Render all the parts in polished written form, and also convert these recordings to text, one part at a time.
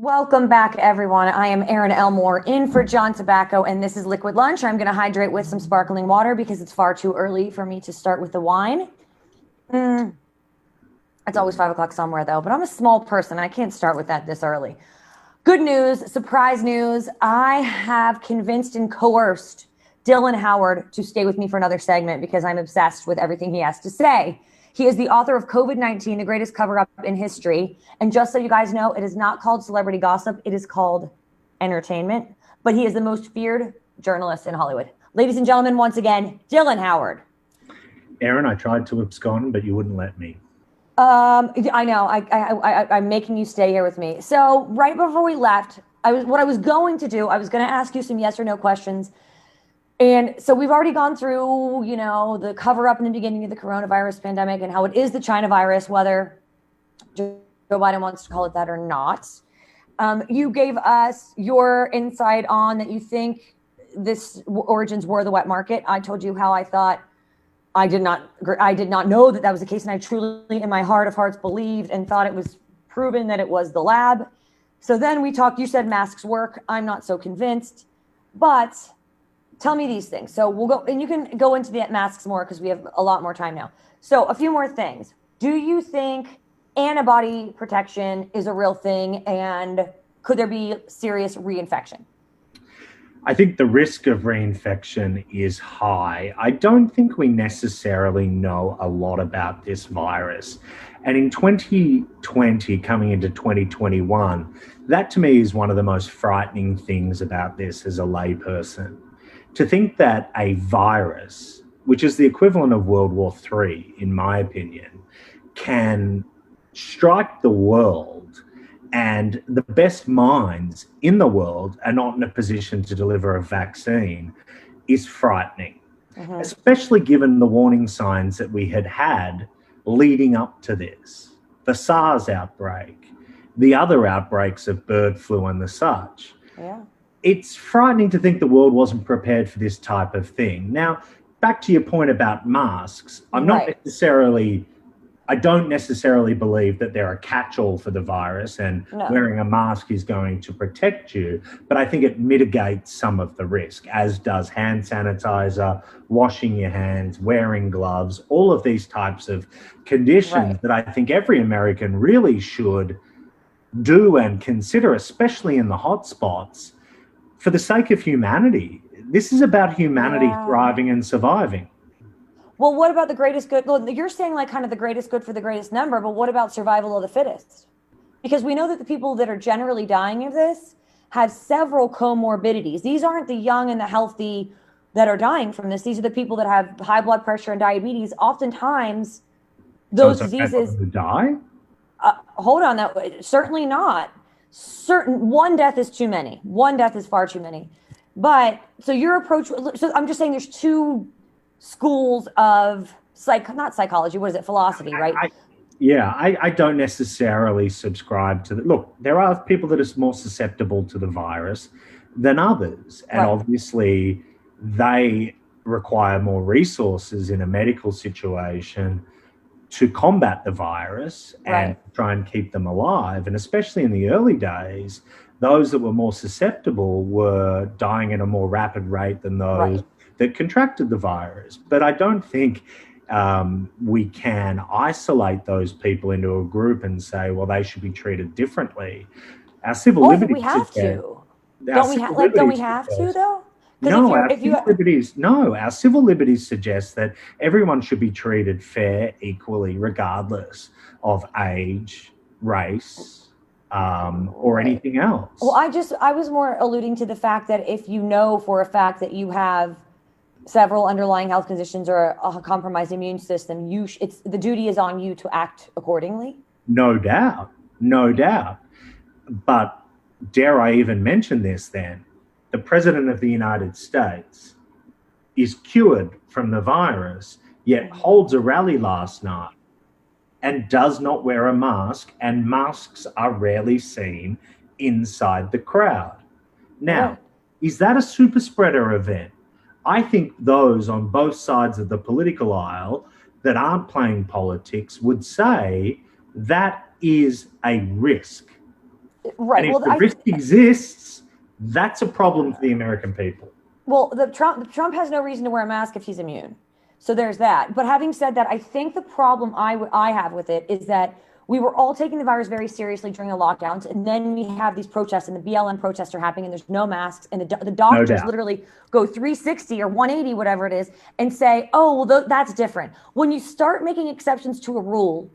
Welcome back, everyone. I am Erin Elmore in for John Tobacco, and this is Liquid Lunch. I'm going to hydrate with some sparkling water because it's far too early for me to start with the wine. It's always 5 o'clock somewhere, though, but I'm a small person. I can't start with that this early. Good news, surprise news. I have convinced and coerced Dylan Howard to stay with me for another segment because I'm obsessed with everything he has to say. He is the author of COVID-19, the greatest cover-up in history. And just so you guys know, it is not called celebrity gossip. It is called entertainment. But he is the most feared journalist in Hollywood. Ladies and gentlemen, once again, Dylan Howard. Erin, I tried to abscond, but you wouldn't let me. I know. I'm making you stay here with me. So right before we left, I was going to ask you some yes or no questions. And so we've already gone through, the cover up in the beginning of the coronavirus pandemic and how it is the China virus, whether Joe Biden wants to call it that or not. You gave us your insight on that you think this origins were the wet market. I told you how I thought I did not know that was the case. And I truly, in my heart of hearts, believed and thought it was proven that it was the lab. So then we talked, you said masks work. I'm not so convinced, but tell me these things. So we'll go, and you can go into the masks more because we have a lot more time now. So a few more things. Do you think antibody protection is a real thing? And could there be serious reinfection? I think the risk of reinfection is high. I don't think we necessarily know a lot about this virus. And in 2020, coming into 2021, that to me is one of the most frightening things about this as a layperson. To think that a virus, which is the equivalent of World War III, in my opinion, can strike the world and the best minds in the world are not in a position to deliver a vaccine is frightening, especially given the warning signs that we had leading up to this. The SARS outbreak, the other outbreaks of bird flu and the such. Yeah. It's frightening to think the world wasn't prepared for this type of thing. Now, back to your point about masks, I don't necessarily believe that they're a catch-all for the virus and wearing a mask is going to protect you, but I think it mitigates some of the risk, as does hand sanitizer, washing your hands, wearing gloves, all of these types of conditions that I think every American really should do and consider, especially in the hot spots, for the sake of humanity. This is about humanity thriving and surviving. Well, what about the greatest good? Well, you're saying like kind of the greatest good for the greatest number, but what about survival of the fittest? Because we know that the people that are generally dying of this have several comorbidities. These aren't the young and the healthy that are dying from this. These are the people that have high blood pressure and diabetes. Oftentimes, those diseases die. Hold on, that certainly not. One death is too many. One death is far too many. But so your approach, so I'm just saying there's two schools of not psychology, what is it? Philosophy, right? I don't necessarily subscribe to look, there are people that are more susceptible to the virus than others. And obviously they require more resources in a medical situation to combat the virus and try and keep them alive. And especially in the early days, those that were more susceptible were dying at a more rapid rate than those that contracted the virus. But I don't think we can isolate those people into a group and say, well, they should be treated differently. Our civil liberties. We have to. Don't we have to though? No, our civil liberties suggest that everyone should be treated fair, equally, regardless of age, race, or anything else. Well, I was more alluding to the fact that if you know for a fact that you have several underlying health conditions or a compromised immune system, the duty is on you to act accordingly. No doubt. But dare I even mention this then? The President of the United States is cured from the virus, yet holds a rally last night and does not wear a mask, and masks are rarely seen inside the crowd. Now, is that a super spreader event? I think those on both sides of the political aisle that aren't playing politics would say that is a risk. And Right. if Well, the risk exists, that's a problem for the American people. well, the Trump has no reason to wear a mask if he's immune. So there's that. But having said that, I think the problem I have with it is that we were all taking the virus very seriously during the lockdowns, and then we have these protests, and the BLM protests are happening, and there's no masks, and the No doctors doubt. literally go 360 or 180, whatever it is, and say, "Oh, well, that's different." When you start making exceptions to a rule,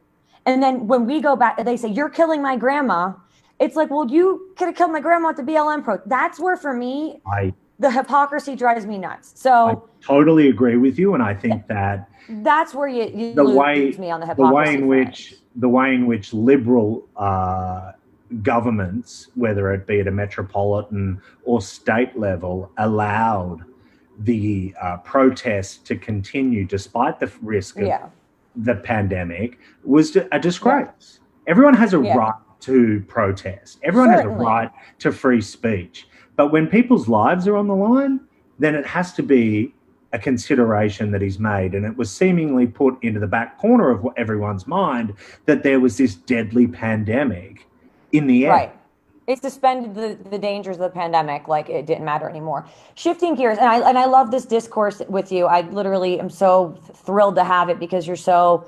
and then when we go back, they say, "You're killing my grandma." It's like, well, you could have killed my grandma at the BLM pro. That's where, for me, I the hypocrisy drives me nuts. I So totally agree with you, and I think that that's where you the lose way me on the the way hypocrisy in front. which liberal governments, whether it be at a metropolitan or state level, allowed the protests to continue despite the risk of Yeah. the pandemic was a Yeah. disgrace. Everyone has a Yeah. right to protest. Everyone has a Certainly. right to free speech. But when people's lives are on the line, then it has to be a consideration that is made. And it was seemingly put into the back corner of everyone's mind that there was this deadly pandemic in the air. Right. It suspended the dangers of the pandemic like it didn't matter anymore. Shifting gears, and I love this discourse with you. I literally am so thrilled to have it because you're so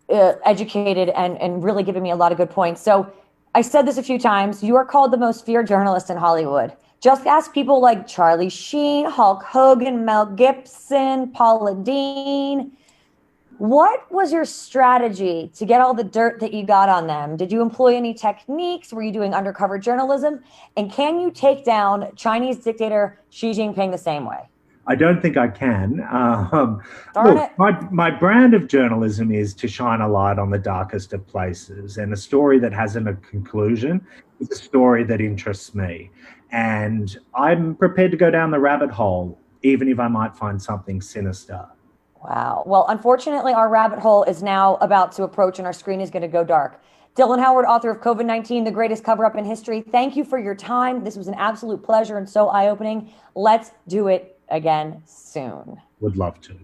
educated and really giving me a lot of good points. So I said this a few times. You are called the most feared journalist in Hollywood. Just ask people like Charlie Sheen, Hulk Hogan, Mel Gibson, Paula Dean. What was your strategy to get all the dirt that you got on them? Did you employ any techniques? Were you doing undercover journalism? And can you take down Chinese dictator Xi Jinping the same way? I don't think I can. Darn Look, it. my brand of journalism is to shine a light on the darkest of places. And a story that hasn't a conclusion is a story that interests me. And I'm prepared to go down the rabbit hole, even if I might find something sinister. Wow. Well, unfortunately, our rabbit hole is now about to approach and our screen is going to go dark. Dylan Howard, author of COVID-19, the greatest cover up in history. Thank you for your time. This was an absolute pleasure and so eye opening. Let's do it again soon. Would love to.